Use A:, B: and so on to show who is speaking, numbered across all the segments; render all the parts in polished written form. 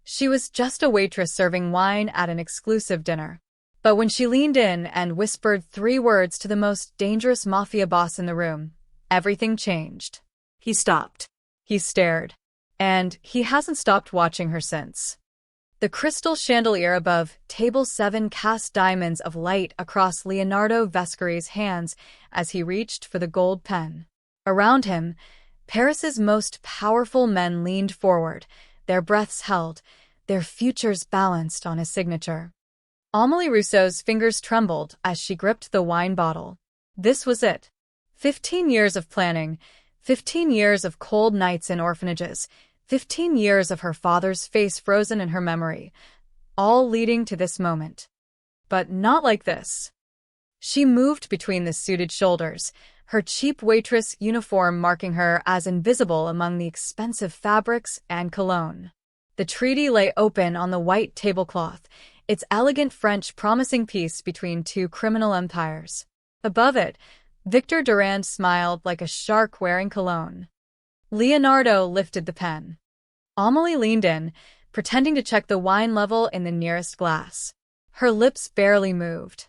A: She was just a waitress serving wine at an exclusive dinner. But when she leaned in and whispered 3 words to the most dangerous mafia boss in the room, everything changed.
B: He stopped.
A: He stared. And he hasn't stopped watching her since. The crystal chandelier above table 7 cast diamonds of light across Leonardo Vescori's hands as he reached for the gold pen. Around him, Paris's most powerful men leaned forward, their breaths held, their futures balanced on his signature. Amélie Rousseau's fingers trembled as she gripped the wine bottle. This was it. 15 years of planning, 15 years of cold nights in orphanages, 15 years of her father's face frozen in her memory, all leading to this moment. But not like this. She moved between the suited shoulders, her cheap waitress uniform marking her as invisible among the expensive fabrics and cologne. The treaty lay open on the white tablecloth, its elegant French promising peace between 2 criminal empires. Above it, Victor Durand smiled like a shark wearing cologne. Leonardo lifted the pen. Amélie leaned in, pretending to check the wine level in the nearest glass. Her lips barely moved.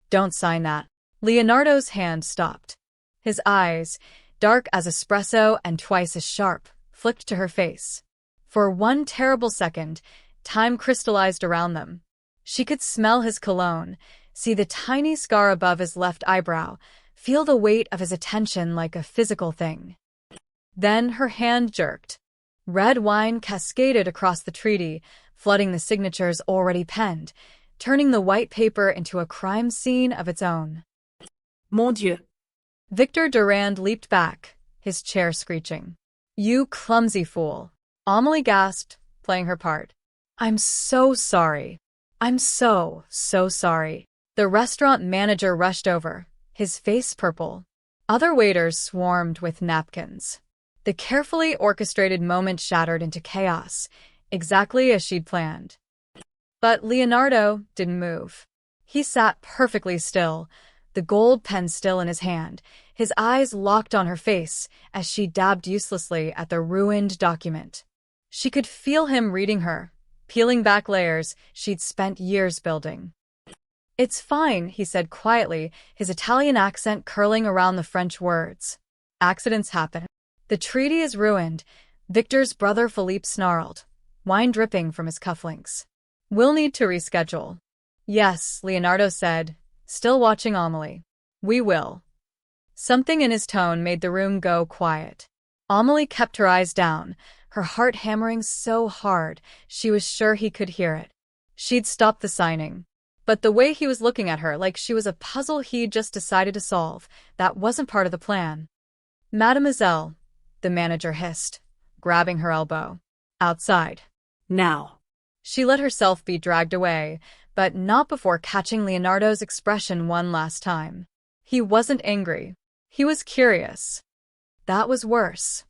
A: Don't sign that. Leonardo's hand stopped. His eyes, dark as espresso and twice as sharp, flicked to her face. For one terrible second, time crystallized around them. She could smell his cologne, see the tiny scar above his left eyebrow, feel the weight of his attention like a physical thing. Then her hand jerked. Red wine cascaded across the treaty, flooding the signatures already penned, turning the white paper into a crime scene of its own.
B: Mon Dieu.
A: Victor Durand leaped back, his chair screeching. You clumsy fool. Amélie gasped, playing her part. I'm so sorry. I'm so sorry. The restaurant manager rushed over, his face purple. Other waiters swarmed with napkins. The carefully orchestrated moment shattered into chaos, exactly as she'd planned. But Leonardo didn't move. He sat perfectly still, the gold pen still in his hand, his eyes locked on her face as she dabbed uselessly at the ruined document. She could feel him reading her, peeling back layers she'd spent years building. It's fine, he said quietly, his Italian accent curling around the French words. Accidents happen. The treaty is ruined, Victor's brother Philippe snarled, wine dripping from his cufflinks. We'll need to reschedule. Yes, Leonardo said, still watching Amélie. We will. Something in his tone made the room go quiet. Amélie kept her eyes down, her heart hammering so hard she was sure he could hear it. She'd stopped the signing. But the way he was looking at her like she was a puzzle he'd just decided to solve, that wasn't part of the plan. Mademoiselle, the manager hissed, grabbing her elbow. Outside.
B: Now.
A: She let herself be dragged away, but not before catching Leonardo's expression one last time. He wasn't angry. He was curious. That was worse.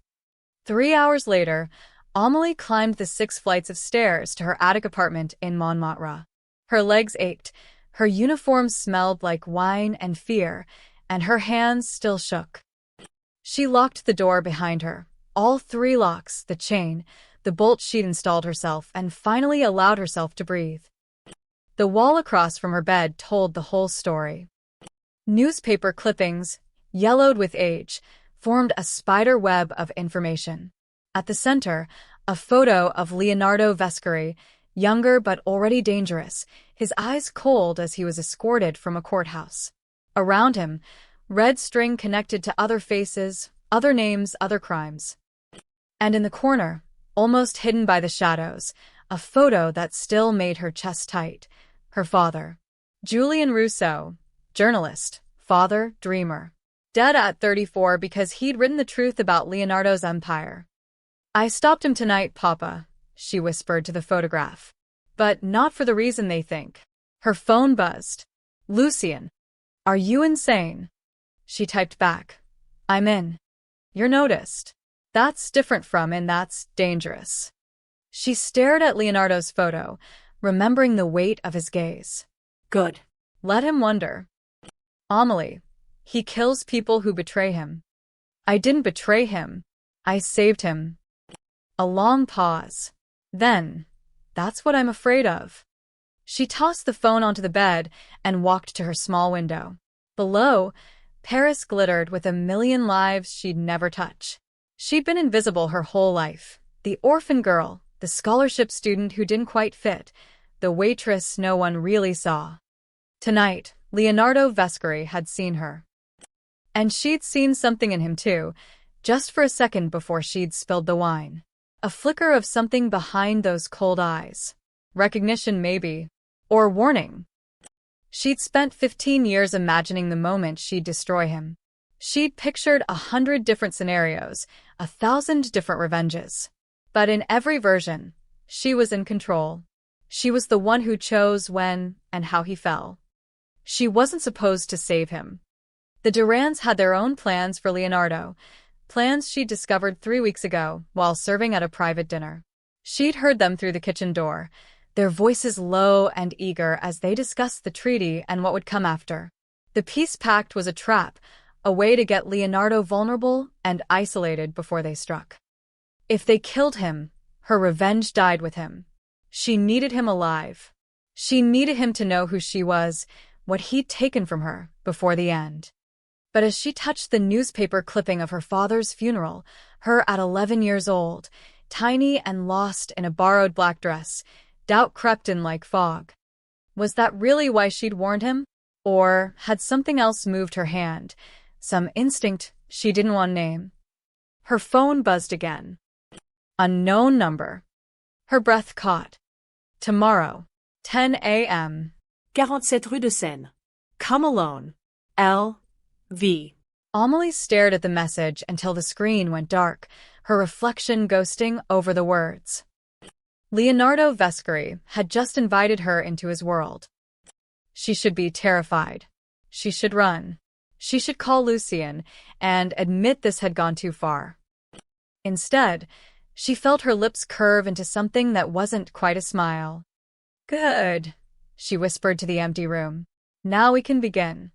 A: 3 hours later, Amélie climbed the 6 flights of stairs to her attic apartment in Montmartre. Her legs ached, her uniform smelled like wine and fear, and her hands still shook. She locked the door behind her, all 3 locks, the chain, the bolt she'd installed herself, and finally allowed herself to breathe. The wall across from her bed told the whole story. Newspaper clippings, yellowed with age, formed a spider web of information. At the center, a photo of Leonardo Vescori, younger but already dangerous, his eyes cold as he was escorted from a courthouse. Around him, red string connected to other faces, other names, other crimes. And in the corner, almost hidden by the shadows, a photo that still made her chest tight. Her father. Julien Rousseau, journalist, father, dreamer. Dead at 34 because he'd written the truth about Leonardo's empire. I stopped him tonight, Papa, she whispered to the photograph. But not for the reason they think. Her phone buzzed. Lucien. Are you insane? She typed back. I'm in. You're noticed. That's different from and that's dangerous. She stared at Leonardo's photo, remembering the weight of his gaze.
B: Good.
A: Let him wonder. Amélie. He kills people who betray him. I didn't betray him. I saved him. A long pause. Then, That's what I'm afraid of. She tossed the phone onto the bed and walked to her small window. Below, Paris glittered with a million lives she'd never touch. She'd been invisible her whole life. The orphan girl, the scholarship student who didn't quite fit, the waitress no one really saw. Tonight, Leonardo Vescari had seen her. And she'd seen something in him too, just for a second before she'd spilled the wine. A flicker of something behind those cold eyes. Recognition, maybe. Or warning. She'd spent 15 years imagining the moment she'd destroy him. She'd pictured 100 different scenarios, 1,000 different revenges. But in every version, she was in control. She was the one who chose when and how he fell. She wasn't supposed to save him. The Durans had their own plans for Leonardo, plans she'd discovered 3 weeks ago while serving at a private dinner. She'd heard them through the kitchen door, their voices low and eager as they discussed the treaty and what would come after. The peace pact was a trap, a way to get Leonardo vulnerable and isolated before they struck. If they killed him, her revenge died with him. She needed him alive. She needed him to know who she was, what he'd taken from her, before the end. But as she touched the newspaper clipping of her father's funeral, her at 11 years old, tiny and lost in a borrowed black dress, doubt crept in like fog. Was that really why she'd warned him? Or had something else moved her hand, some instinct she didn't want to name? Her phone buzzed again. Unknown number. Her breath caught. Tomorrow, 10 a.m.
B: 47 Rue de Seine. Come alone. L.V.
A: Amélie stared at the message until the screen went dark, her reflection ghosting over the words. Leonardo Vescari had just invited her into his world. She should be terrified. She should run. She should call Lucien and admit this had gone too far. Instead, she felt her lips curve into something that wasn't quite a smile. Good, she whispered to the empty room. Now we can begin.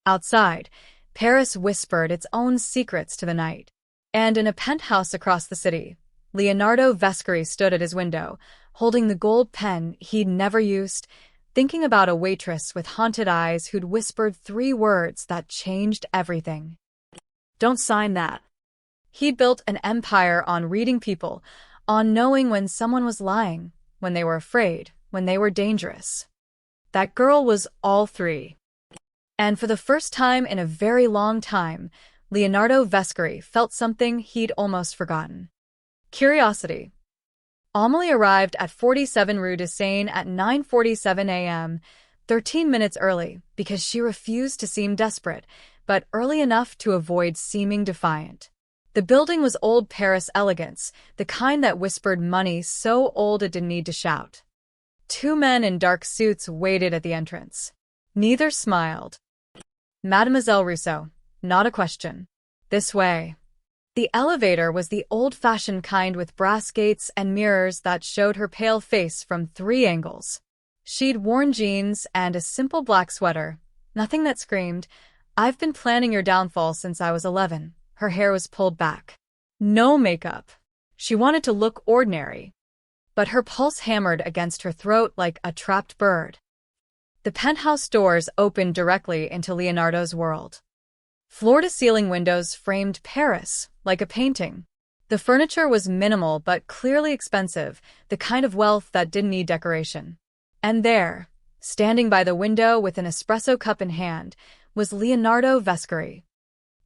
A: Outside, Paris whispered its own secrets to the night. And in a penthouse across the city, Leonardo Vescari stood at his window, holding the gold pen he'd never used, thinking about a waitress with haunted eyes who'd whispered 3 words that changed everything.
B: Don't sign that.
A: He'd built an empire on reading people, on knowing when someone was lying, when they were afraid, when they were dangerous. That girl was all 3. And for the first time in a very long time, Leonardo Vescari felt something he'd almost forgotten. Curiosity. Amélie arrived at 47 Rue de Seine at 9:47 a.m., 13 minutes early, because she refused to seem desperate, but early enough to avoid seeming defiant. The building was old Paris elegance, the kind that whispered money so old it didn't need to shout. 2 men in dark suits waited at the entrance. Neither smiled. Mademoiselle Rousseau, not a question. This way. The elevator was the old-fashioned kind with brass gates and mirrors that showed her pale face from 3 angles. She'd worn jeans and a simple black sweater, nothing that screamed, "I've been planning your downfall since I was 11." Her hair was pulled back. No makeup. She wanted to look ordinary. But her pulse hammered against her throat like a trapped bird. The penthouse doors opened directly into Leonardo's world. Floor-to-ceiling windows framed Paris like a painting. The furniture was minimal but clearly expensive, the kind of wealth that didn't need decoration. And there, standing by the window with an espresso cup in hand, was Leonardo Vescari.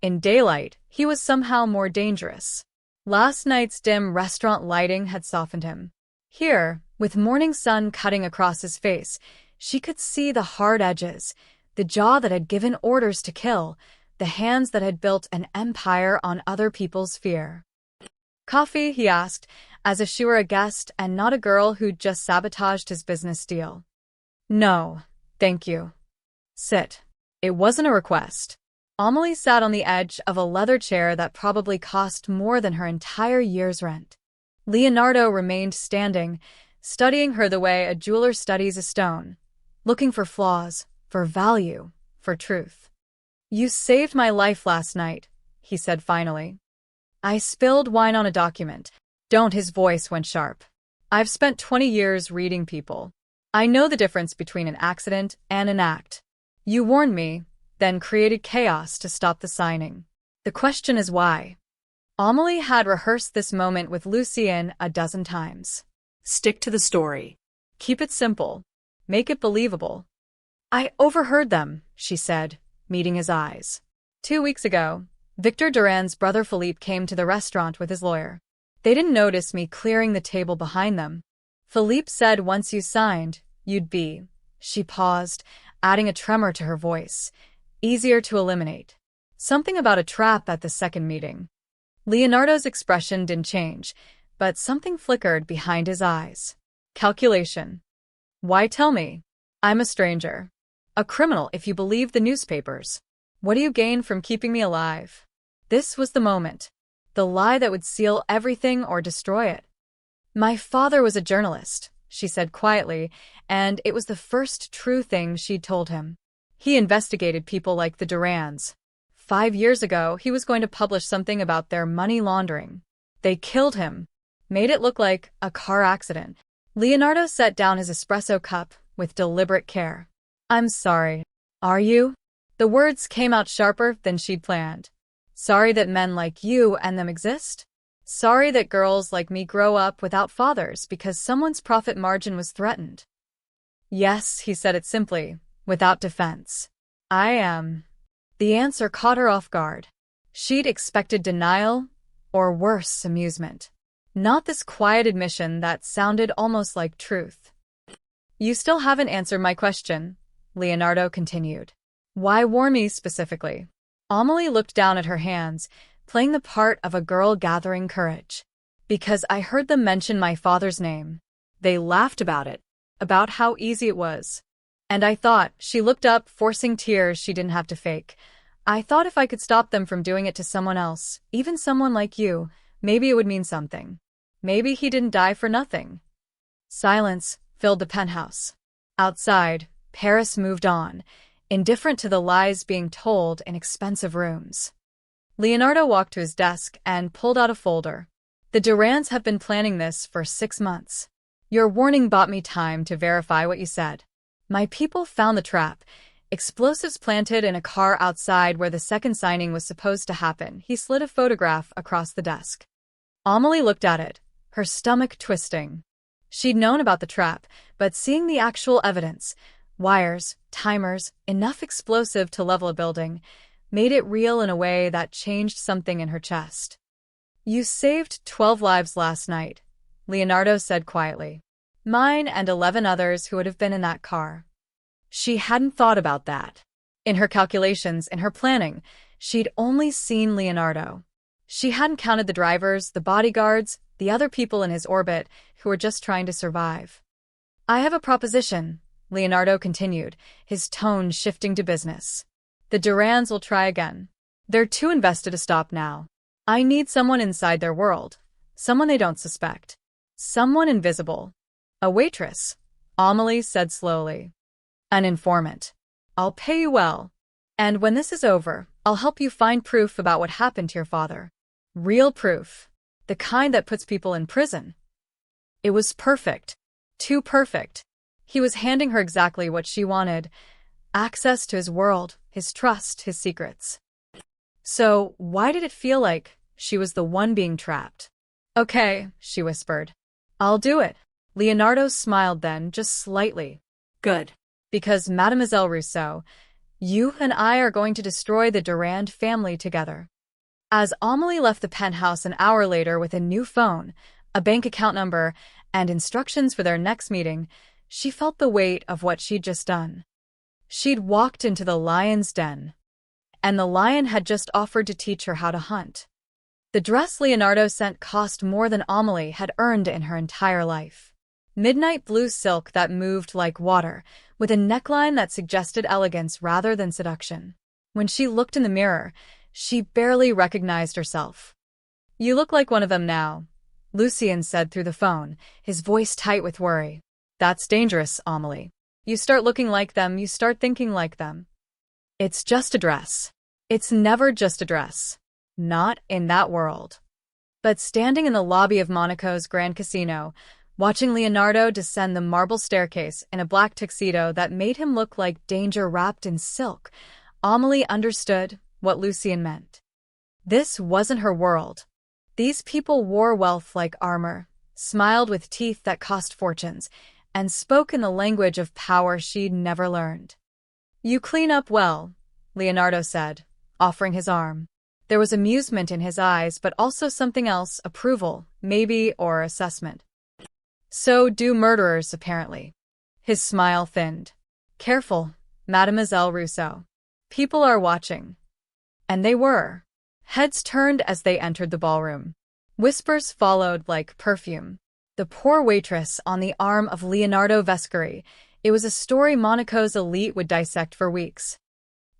A: In daylight, he was somehow more dangerous. Last night's dim restaurant lighting had softened him. Here, with morning sun cutting across his face, she could see the hard edges, the jaw that had given orders to kill, the hands that had built an empire on other people's fear. "Coffee?" he asked, as if she were a guest and not a girl who'd just sabotaged his business deal. "No, thank you." "Sit." It wasn't a request. Amélie sat on the edge of a leather chair that probably cost more than her entire year's rent. Leonardo remained standing, studying her the way a jeweler studies a stone, looking for flaws, for value, for truth. "You saved my life last night," he said finally. "I spilled wine on a document." "Don't," his voice went sharp. I've spent 20 years reading people. I know the difference between an accident and an act. You warned me, then created chaos to stop the signing. The question is why? Amelie had rehearsed this moment with Lucien a dozen times.
B: Stick to the story.
A: Keep it simple. Make it believable. I overheard them, she said, meeting his eyes. 2 weeks ago, Victor Durand's brother Philippe came to the restaurant with his lawyer. They didn't notice me clearing the table behind them. Philippe said once you signed, you'd be, she paused, adding a tremor to her voice, easier to eliminate. Something about a trap at the second meeting. Leonardo's expression didn't change, but something flickered behind his eyes. Calculation. Why tell me? I'm a stranger. A criminal if you believe the newspapers. What do you gain from keeping me alive? This was the moment. The lie that would seal everything or destroy it. My father was a journalist, she said quietly, and it was the first true thing she'd told him. He investigated people like the Durands. 5 years ago, he was going to publish something about their money laundering. They killed him. Made it look like a car accident. Leonardo set down his espresso cup with deliberate care. I'm sorry. Are you? The words came out sharper than she'd planned. Sorry that men like you and them exist? Sorry that girls like me grow up without fathers because someone's profit margin was threatened. Yes, he said it simply, without defense. I am. The answer caught her off guard. She'd expected denial, or worse, amusement. Not this quiet admission that sounded almost like truth. You still haven't answered my question, Leonardo continued. Why warn me specifically? Amelie looked down at her hands, playing the part of a girl gathering courage. Because I heard them mention my father's name. They laughed about it, about how easy it was. And I thought, she looked up, forcing tears she didn't have to fake. I thought if I could stop them from doing it to someone else, even someone like you, maybe it would mean something. Maybe he didn't die for nothing. Silence filled the penthouse. Outside, Paris moved on, indifferent to the lies being told in expensive rooms. Leonardo walked to his desk and pulled out a folder. The Durands have been planning this for 6 months. Your warning bought me time to verify what you said. My people found the trap. Explosives planted in a car outside where the second signing was supposed to happen. He slid a photograph across the desk. Amelie looked at it, her stomach twisting. She'd known about the trap, but seeing the actual evidence, wires, timers, enough explosive to level a building, made it real in a way that changed something in her chest. You saved 12 lives last night, Leonardo said quietly. Mine and 11 others who would have been in that car. She hadn't thought about that. In her calculations, in her planning, she'd only seen Leonardo. She hadn't counted the drivers, the bodyguards, the other people in his orbit who were just trying to survive. I have a proposition, Leonardo continued, his tone shifting to business. The Durands will try again. They're too invested to stop now. I need someone inside their world. Someone they don't suspect. Someone invisible. A waitress, Amelie said slowly. An informant. I'll pay you well. And when this is over, I'll help you find proof about what happened to your father. Real proof. The kind that puts people in prison. It was perfect. Too perfect. He was handing her exactly what she wanted. Access to his world, his trust, his secrets. So, why did it feel like she was the one being trapped? Okay, she whispered. I'll do it. Leonardo smiled then, just slightly.
B: Good.
A: Because, Mademoiselle Rousseau, you and I are going to destroy the Durand family together. As Amelie left the penthouse an hour later with a new phone, a bank account number, and instructions for their next meeting, she felt the weight of what she'd just done. She'd walked into the lion's den. And the lion had just offered to teach her how to hunt. The dress Leonardo sent cost more than Amelie had earned in her entire life. Midnight blue silk that moved like water, with a neckline that suggested elegance rather than seduction. When she looked in the mirror, she barely recognized herself. You look like one of them now, Lucien said through the phone, his voice tight with worry. That's dangerous, Amelie. You start looking like them, you start thinking like them. It's just a dress. It's never just a dress. Not in that world. But standing in the lobby of Monaco's Grand Casino, watching Leonardo descend the marble staircase in a black tuxedo that made him look like danger wrapped in silk. Amelie understood what Lucien meant. This wasn't her world. These people wore wealth like armor, smiled with teeth that cost fortunes, and spoke in the language of power she'd never learned. "You clean up well," Leonardo said, offering his arm. There was amusement in his eyes, but also something else, approval, maybe, or assessment. "So do murderers, apparently." His smile thinned. "Careful, Mademoiselle Rousseau. People are watching." And they were. Heads turned as they entered the ballroom. Whispers followed like perfume. The poor waitress on the arm of Leonardo Vescari. It was a story Monaco's elite would dissect for weeks.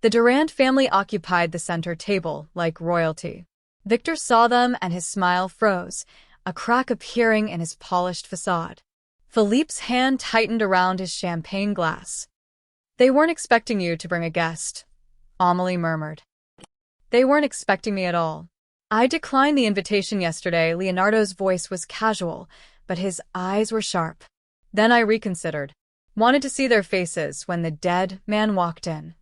A: The Durand family occupied the center table like royalty. Victor saw them and his smile froze, a crack appearing in his polished facade. Philippe's hand tightened around his champagne glass. "They weren't expecting you to bring a guest," Amelie murmured. "They weren't expecting me at all. I declined the invitation yesterday." Leonardo's voice was casual, but his eyes were sharp. "Then I reconsidered. Wanted to see their faces when the dead man walked in."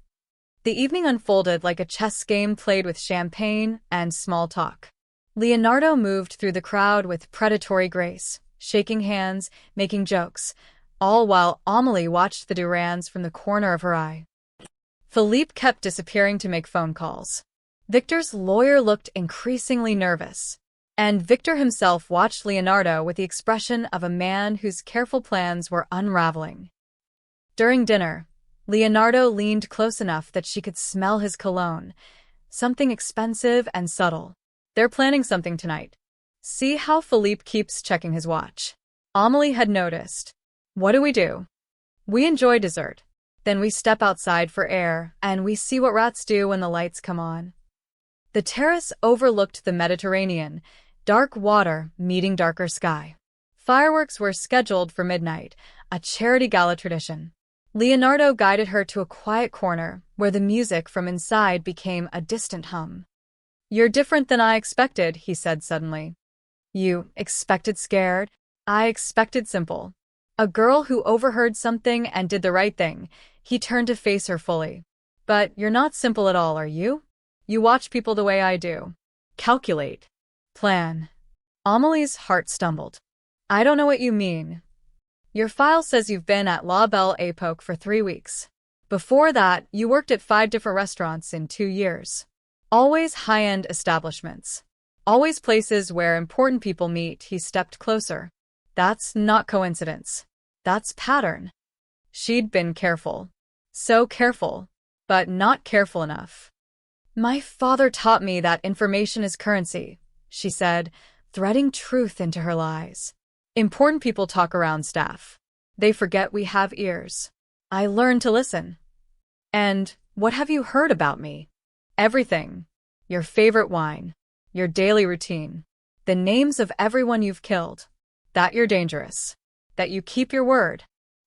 A: The evening unfolded like a chess game played with champagne and small talk. Leonardo moved through the crowd with predatory grace, shaking hands, making jokes, all while Amelie watched the Durands from the corner of her eye. Philippe kept disappearing to make phone calls. Victor's lawyer looked increasingly nervous, and Victor himself watched Leonardo with the expression of a man whose careful plans were unraveling. During dinner, Leonardo leaned close enough that she could smell his cologne, something expensive and subtle. "They're planning something tonight. See how Philippe keeps checking his watch." Amelie had noticed. "What do we do?" "We enjoy dessert. Then we step outside for air, and we see what rats do when the lights come on." The terrace overlooked the Mediterranean, dark water meeting darker sky. Fireworks were scheduled for midnight, a charity gala tradition. Leonardo guided her to a quiet corner where the music from inside became a distant hum. "You're different than I expected," he said suddenly. "You expected scared? I expected simple. A girl who overheard something and did the right thing." He turned to face her fully. "But you're not simple at all, are you? You watch people the way I do. Calculate. Plan." Amelie's heart stumbled. "I don't know what you mean." "Your file says you've been at La Belle Époque for 3 weeks. Before that, you worked at 5 different restaurants in 2 years. Always high-end establishments. Always places where important people meet." He stepped closer. "That's not coincidence. That's pattern." She'd been careful. So careful, but not careful enough. "My father taught me that information is currency," she said, threading truth into her lies. "Important people talk around staff. They forget we have ears. I learned to listen." "And what have you heard about me?" "Everything. Your favorite wine. Your daily routine. The names of everyone you've killed. That you're dangerous. That you keep your word.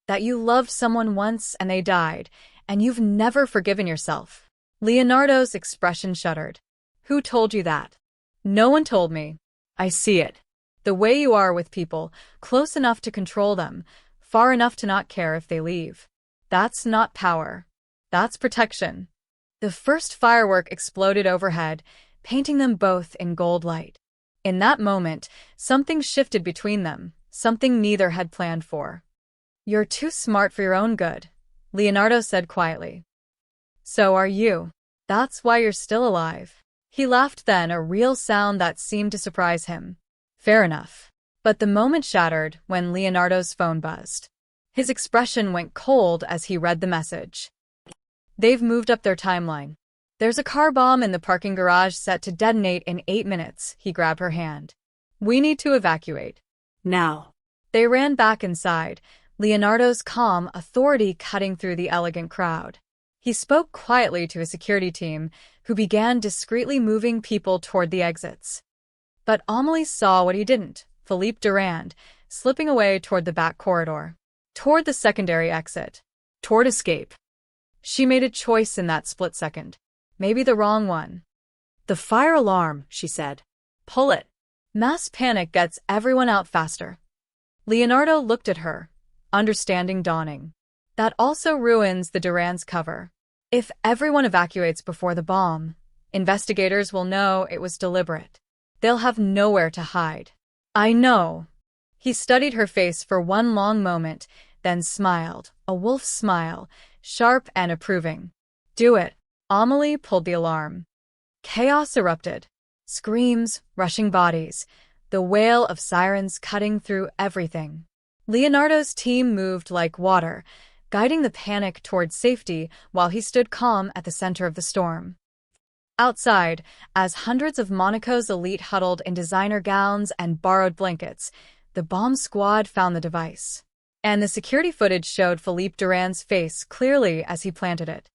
A: That you loved someone once and they died, and you've never forgiven yourself." Leonardo's expression shuddered. "Who told you that?" "No one told me. I see it. The way you are with people, close enough to control them, far enough to not care if they leave. That's not power. That's protection." The first firework exploded overhead, painting them both in gold light. In that moment, something shifted between them, something neither had planned for. "You're too smart for your own good," Leonardo said quietly. "So are you. That's why you're still alive." He laughed then, a real sound that seemed to surprise him. "Fair enough." But the moment shattered when Leonardo's phone buzzed. His expression went cold as he read the message. "They've moved up their timeline. There's a car bomb in the parking garage set to detonate in 8 minutes." He grabbed her hand. "We need to evacuate.
B: Now."
A: They ran back inside, Leonardo's calm authority cutting through the elegant crowd. He spoke quietly to his security team, who began discreetly moving people toward the exits. But Amelie saw what he didn't: Philippe Durand, slipping away toward the back corridor. Toward the secondary exit. Toward escape. She made a choice in that split second. Maybe the wrong one.
B: "The fire alarm," she said.
A: "Pull it. Mass panic gets everyone out faster." Leonardo looked at her, understanding dawning. That also ruins the Duran's cover. If everyone evacuates before the bomb, investigators will know it was deliberate. They'll have nowhere to hide. I know. He studied her face for one long moment, then smiled, a wolf smile, sharp and approving. Do it. Amelie pulled the alarm. Chaos erupted. Screams, rushing bodies, the wail of sirens cutting through everything. Leonardo's team moved like water, guiding the panic toward safety while he stood calm at the center of the storm. Outside, as hundreds of Monaco's elite huddled in designer gowns and borrowed blankets, the bomb squad found the device. And the security footage showed Philippe Durand's face clearly as he planted it.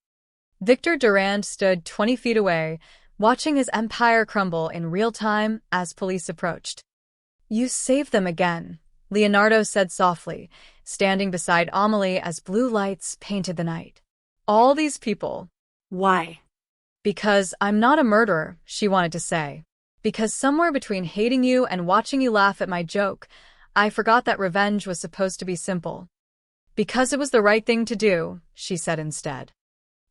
A: Victor Durand stood 20 feet away, watching his empire crumble in real time as police approached. You saved them again, Leonardo said softly, standing beside Amelie as blue lights painted the night. All these people.
B: Why?
A: Because I'm not a murderer, she wanted to say. Because somewhere between hating you and watching you laugh at my joke, I forgot that revenge was supposed to be simple. Because it was the right thing to do, she said instead.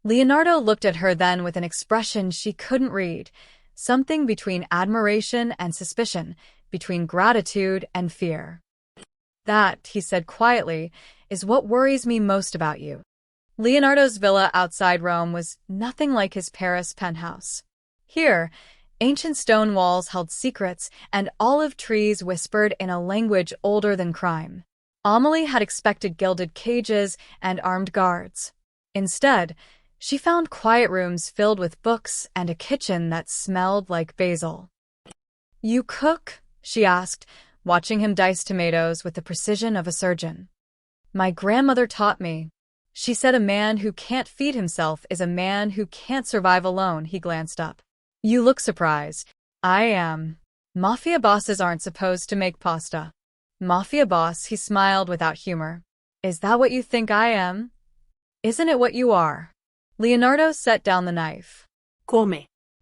A: Leonardo looked at her then with an expression she couldn't read, something between admiration and suspicion, between gratitude and fear. That, he said quietly, is what worries me most about you. Leonardo's villa outside Rome was nothing like his Paris penthouse. Here, ancient stone walls held secrets and olive trees whispered in a language older than crime. Amelie had expected gilded cages and armed guards. Instead, she found quiet rooms filled with books and a kitchen that smelled like basil. You cook? She asked, watching him dice tomatoes with the precision of a surgeon. My grandmother taught me. She said a man who can't feed himself is a man who can't survive alone. He glanced up. You look surprised. I am. Mafia bosses aren't supposed to make pasta. Mafia boss, he smiled without humor. Is that what you think I am? Isn't it what you are? Leonardo set down the knife.
B: Come.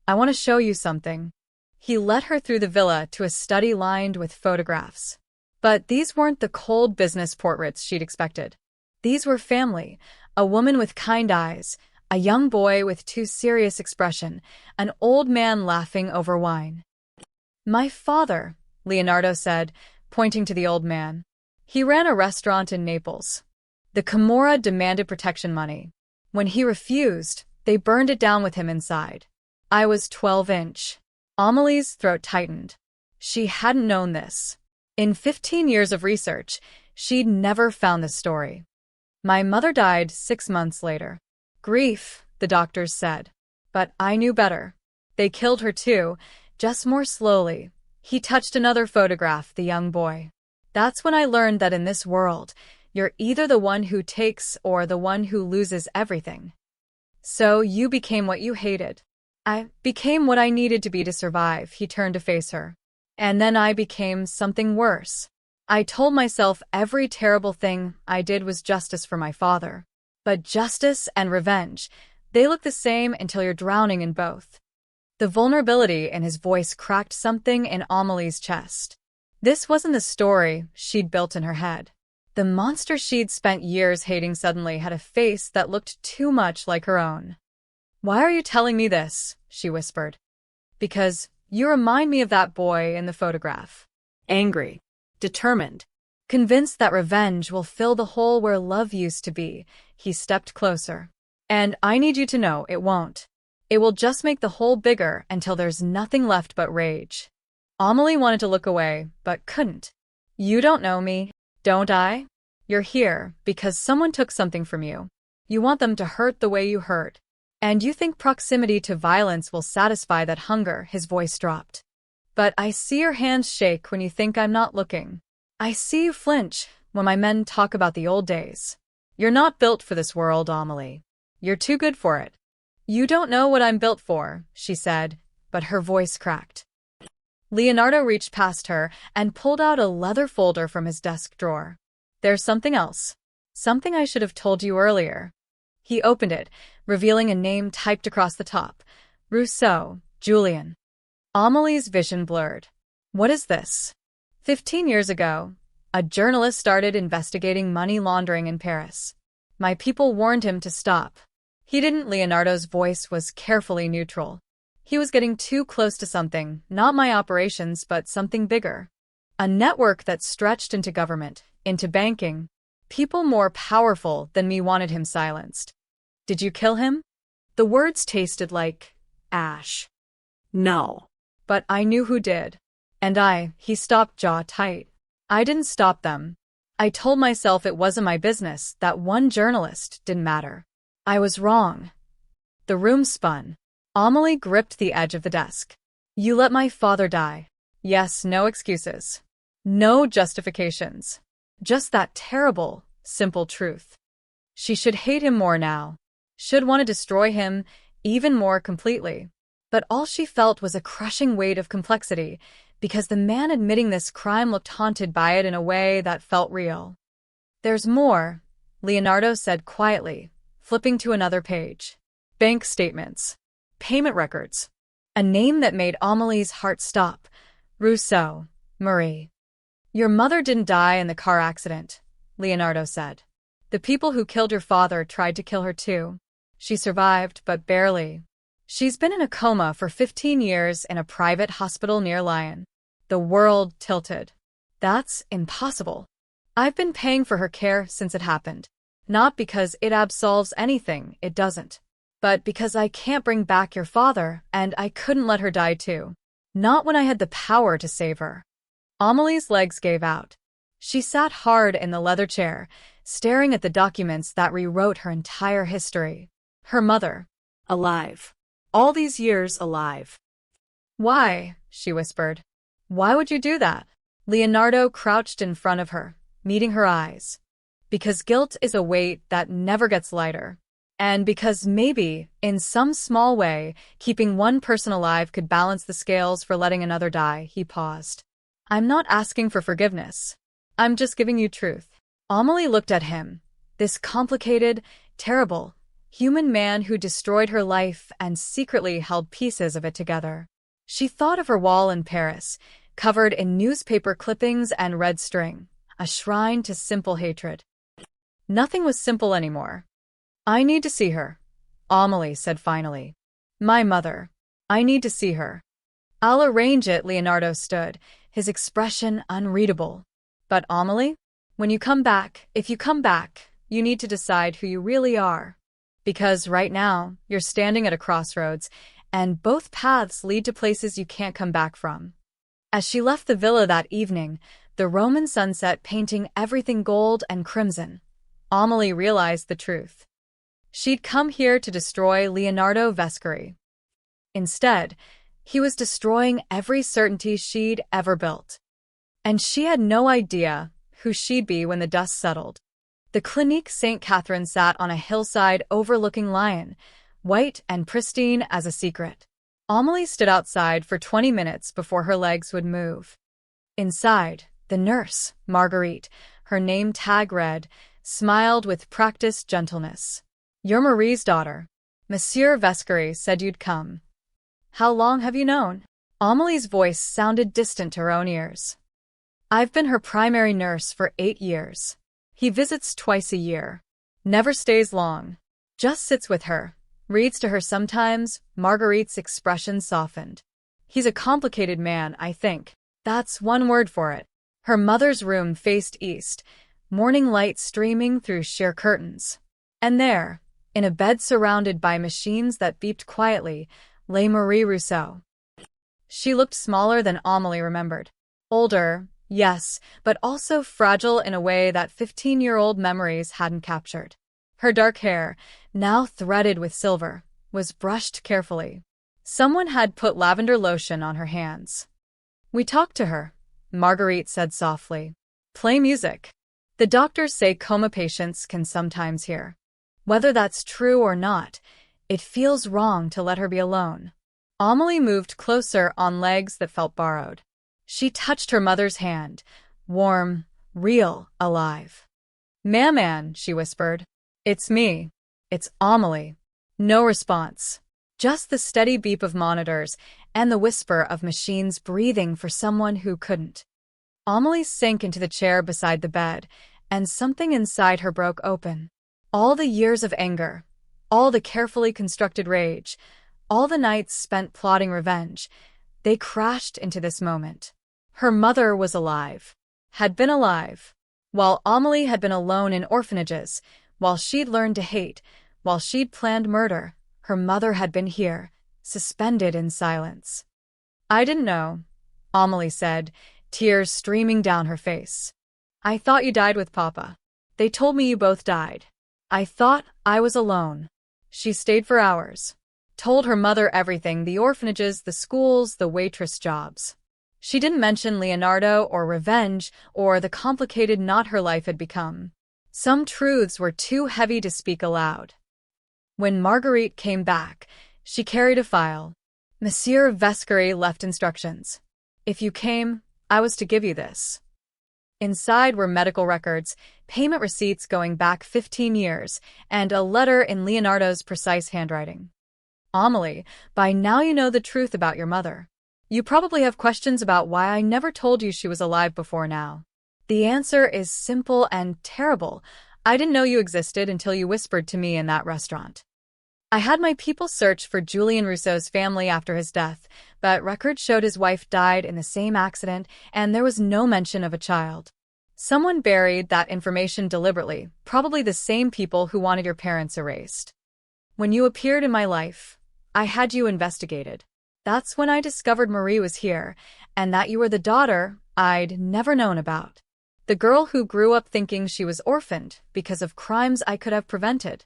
A: I want to show you something. He led her through the villa to a study lined with photographs. But these weren't the cold business portraits she'd expected. These were family, a woman with kind eyes, a young boy with too serious expression, an old man laughing over wine. My father, Leonardo said, pointing to the old man. He ran a restaurant in Naples. The Camorra demanded protection money. When he refused, they burned it down with him inside. I was 12-inch. Amelie's throat tightened. She hadn't known this. In 15 years of research, she'd never found this story. My mother died 6 months later. Grief, the doctors said. But I knew better. They killed her too, just more slowly. He touched another photograph, the young boy. That's when I learned that in this world, you're either the one who takes or the one who loses everything. So you became what you hated. I became what I needed to be to survive. He turned to face her. And then I became something worse. I told myself every terrible thing I did was justice for my father. But justice and revenge, they look the same until you're drowning in both. The vulnerability in his voice cracked something in Amelie's chest. This wasn't the story she'd built in her head. The monster she'd spent years hating suddenly had a face that looked too much like her own. Why are you telling me this? She whispered. Because you remind me of that boy in the photograph. Angry. Determined. Convinced that revenge will fill the hole where love used to be, he stepped closer. And I need you to know it won't. It will just make the hole bigger until there's nothing left but rage. Amelie wanted to look away, but couldn't. You don't know me, don't I? You're here because someone took something from you. You want them to hurt the way you hurt. And you think proximity to violence will satisfy that hunger. His voice dropped. But I see your hands shake when you think I'm not looking. I see you flinch when my men talk about the old days. You're not built for this world, Amelie. You're too good for it. You don't know what I'm built for, she said, but her voice cracked. Leonardo reached past her and pulled out a leather folder from his desk drawer. There's something else. Something I should have told you earlier. He opened it, revealing a name typed across the top. Rousseau, Julian. Amelie's vision blurred. What is this? 15 years ago, A journalist started investigating money laundering in Paris. My people warned him to stop. He didn't. Leonardo's voice was carefully neutral. He was getting too close to something, not my operations, but something bigger. A network that stretched into government, into banking. People more powerful than me wanted him silenced. Did you kill him? The words tasted like ash.
B: No.
A: But I knew who did. And he stopped, jaw tight. I didn't stop them. I told myself it wasn't my business, that one journalist didn't matter. I was wrong. The room spun. Amelie gripped the edge of the desk. You let my father die. Yes, no excuses. No justifications. Just that terrible, simple truth. She should hate him more now. Should want to destroy him even more completely. But all she felt was a crushing weight of complexity, because the man admitting this crime looked haunted by it in a way that felt real. There's more, Leonardo said quietly, flipping to another page. Bank statements. Payment records. A name that made Amelie's heart stop. Rousseau, Marie. Your mother didn't die in the car accident, Leonardo said. The people who killed your father tried to kill her too. She survived, but barely. She's been in a coma for 15 years in a private hospital near Lyon. The world tilted. That's impossible. I've been paying for her care since it happened. Not because it absolves anything, it doesn't. But because I can't bring back your father, and I couldn't let her die too. Not when I had the power to save her. Amelie's legs gave out. She sat hard in the leather chair, staring at the documents that rewrote her entire history. Her mother.
B: Alive. All these years alive.
A: Why? She whispered. Why would you do that? Leonardo crouched in front of her, meeting her eyes. Because guilt is a weight that never gets lighter. And because maybe, in some small way, keeping one person alive could balance the scales for letting another die, he paused. I'm not asking for forgiveness. I'm just giving you truth. Amelie looked at him. This complicated, terrible, human man who destroyed her life and secretly held pieces of it together. She thought of her wall in Paris, covered in newspaper clippings and red string, a shrine to simple hatred. Nothing was simple anymore. I need to see her, Amelie said finally. My mother. I need to see her. I'll arrange it. Leonardo stood, his expression unreadable. But Amelie, when you come back, if you come back, you need to decide who you really are. Because right now, you're standing at a crossroads, and both paths lead to places you can't come back from. As she left the villa that evening, the Roman sunset painting everything gold and crimson, Amelie realized the truth. She'd come here to destroy Leonardo Vescari. Instead, he was destroying every certainty she'd ever built. And she had no idea who she'd be when the dust settled. The Clinique St. Catherine sat on a hillside overlooking Lyon, white and pristine as a secret. Amelie stood outside for 20 minutes before her legs would move. Inside, the nurse, Marguerite, her name tag read, smiled with practiced gentleness. You're Marie's daughter. Monsieur Vescari said you'd come. How long have you known? Amelie's voice sounded distant to her own ears. I've been her primary nurse for 8 years. He visits twice a year. Never stays long. Just sits with her. Reads to her sometimes. Marguerite's expression softened. He's a complicated man, I think. That's one word for it. Her mother's room faced east, morning light streaming through sheer curtains. And there, in a bed surrounded by machines that beeped quietly, lay Marie Rousseau. She looked smaller than Amelie remembered. Older, yes, but also fragile in a way that 15-year-old memories hadn't captured. Her dark hair, now threaded with silver, was brushed carefully. Someone had put lavender lotion on her hands. We talked to her, Marguerite said softly. Play music. The doctors say coma patients can sometimes hear. Whether that's true or not, it feels wrong to let her be alone. Amelie moved closer on legs that felt borrowed. She touched her mother's hand, warm, real, alive. Maman, she whispered. It's me. It's Amelie. No response. Just the steady beep of monitors and the whisper of machines breathing for someone who couldn't. Amelie sank into the chair beside the bed, and something inside her broke open. All the years of anger, all the carefully constructed rage, all the nights spent plotting revenge, they crashed into this moment. Her mother was alive, had been alive, while Amelie had been alone in orphanages, while she'd learned to hate, while she'd planned murder. Her mother had been here, suspended in silence. "I didn't know," Amelie said, tears streaming down her face. "I thought you died with Papa. They told me you both died. I thought I was alone." She stayed for hours, told her mother everything: the orphanages, the schools, the waitress jobs. She didn't mention Leonardo or revenge or the complicated knot her life had become. Some truths were too heavy to speak aloud. When Marguerite came back, she carried a file. "Monsieur Vescari left instructions. If you came, I was to give you this." Inside were medical records, payment receipts going back 15 years, and a letter in Leonardo's precise handwriting. "Amelie, by now you know the truth about your mother. You probably have questions about why I never told you she was alive before now. The answer is simple and terrible. I didn't know you existed until you whispered to me in that restaurant. I had my people search for Julien Rousseau's family after his death, but records showed his wife died in the same accident and there was no mention of a child. Someone buried that information deliberately, probably the same people who wanted your parents erased. When you appeared in my life, I had you investigated. That's when I discovered Marie was here, and that you were the daughter I'd never known about. The girl who grew up thinking she was orphaned because of crimes I could have prevented.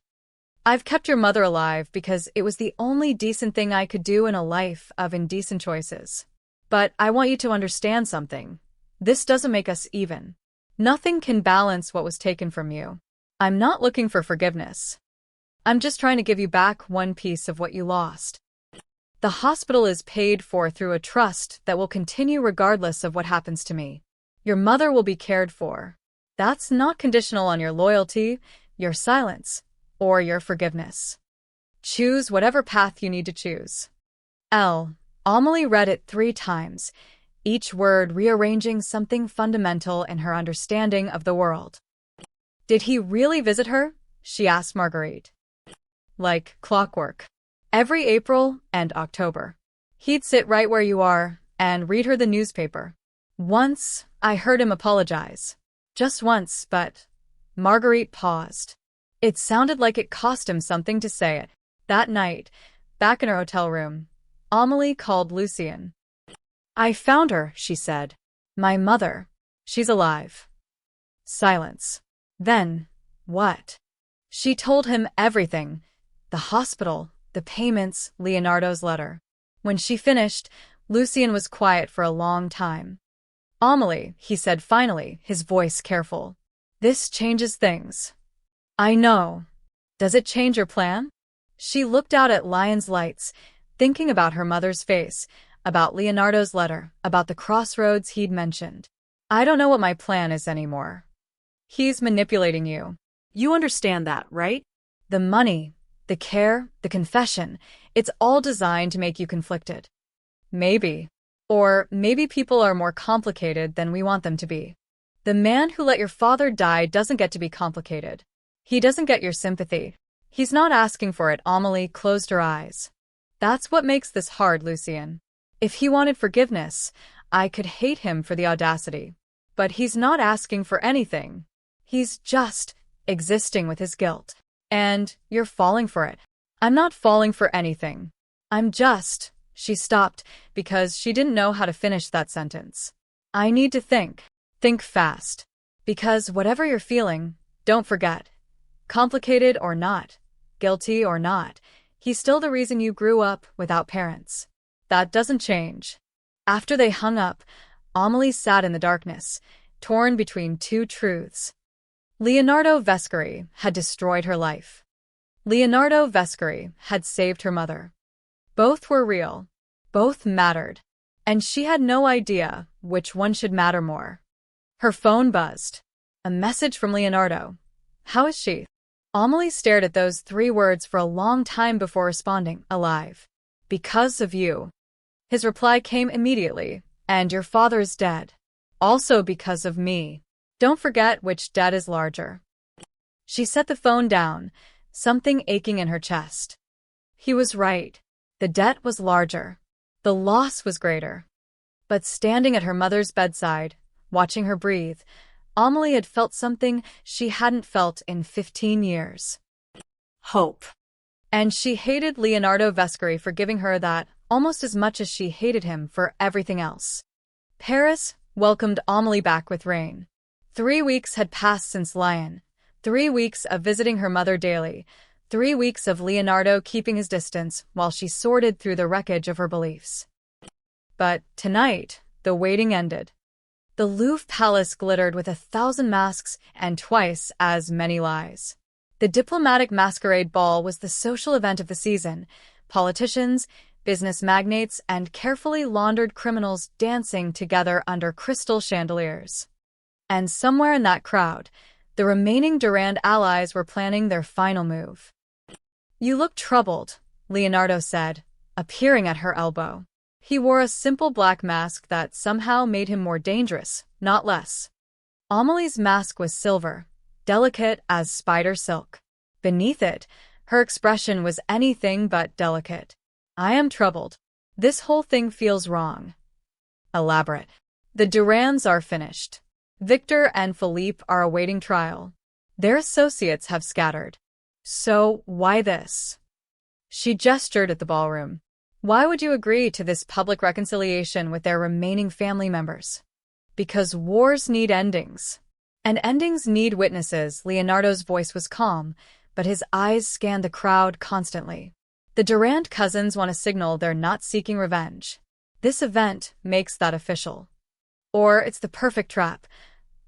A: I've kept your mother alive because it was the only decent thing I could do in a life of indecent choices. But I want you to understand something. This doesn't make us even. Nothing can balance what was taken from you. I'm not looking for forgiveness. I'm just trying to give you back one piece of what you lost. The hospital is paid for through a trust that will continue regardless of what happens to me. Your mother will be cared for. That's not conditional on your loyalty, your silence, or your forgiveness. Choose whatever path you need to choose." Amelie read it 3 times, each word rearranging something fundamental in her understanding of the world. "Did he really visit her?" she asked Marguerite. "Like clockwork. Every April and October. He'd sit right where you are and read her the newspaper. Once, I heard him apologize. Just once, but..." Marguerite paused. It sounded like it cost him something to say it. That night, back in her hotel room, Amelie called Lucien. "I found her," she said. "My mother. She's alive." Silence. Then, what? She told him everything. The hospital, the payments, Leonardo's letter. When she finished, Lucien was quiet for a long time. "Amelie," he said finally, his voice careful. "This changes things." "I know. Does it change your plan?" She looked out at Lyon's lights, thinking about her mother's face, about Leonardo's letter, about the crossroads he'd mentioned. "I don't know what my plan is anymore. He's manipulating you. You understand that, right? The money, the care, the confession, it's all designed to make you conflicted. Maybe. Or maybe people are more complicated than we want them to be. The man who let your father die doesn't get to be complicated. He doesn't get your sympathy. He's not asking for it." Amelie closed her eyes. "That's what makes this hard, Lucien. If he wanted forgiveness, I could hate him for the audacity. But he's not asking for anything. He's just existing with his guilt. And you're falling for it." "I'm not falling for anything. I'm just..." She stopped because she didn't know how to finish that sentence. "I need to think. Think fast. Because whatever you're feeling, don't forget. Complicated or not, guilty or not, he's still the reason you grew up without parents. That doesn't change." After they hung up, Amelie sat in the darkness, torn between 2 truths. Leonardo Vescari had destroyed her life. Leonardo Vescari had saved her mother. Both were real. Both mattered. And she had no idea which one should matter more. Her phone buzzed. A message from Leonardo. "How is she?" Amelie stared at those 3 words for a long time before responding. "Alive. Because of you." His reply came immediately. "And your father is dead." Also because of me. Don't forget which debt is larger. She set the phone down, something aching in her chest. He was right. The debt was larger. The loss was greater. But standing at her mother's bedside, watching her breathe, Amelie had felt something she hadn't felt in 15 years.
B: Hope.
A: And she hated Leonardo Vescari for giving her that almost as much as she hated him for everything else. Paris welcomed Amelie back with rain. 3 weeks had passed since Lyon. 3 weeks of visiting her mother daily. 3 weeks of Leonardo keeping his distance while she sorted through the wreckage of her beliefs. But tonight, the waiting ended. The Louvre Palace glittered with 1,000 masks and twice as many lies. The diplomatic masquerade ball was the social event of the season. Politicians, business magnates, and carefully laundered criminals dancing together under crystal chandeliers. And somewhere in that crowd, the remaining Durand allies were planning their final move. "You look troubled," Leonardo said, appearing at her elbow. He wore a simple black mask that somehow made him more dangerous, not less. Amelie's mask was silver, delicate as spider silk. Beneath it, her expression was anything but delicate. "I am troubled. This whole thing feels wrong." Elaborate. "The Durands are finished. Victor and Philippe are awaiting trial. Their associates have scattered. So, why this?" She gestured at the ballroom. "Why would you agree to this public reconciliation with their remaining family members?" "Because wars need endings. And endings need witnesses." Leonardo's voice was calm, but his eyes scanned the crowd constantly. "The Durand cousins want to signal they're not seeking revenge. This event makes that official. Or it's the perfect trap."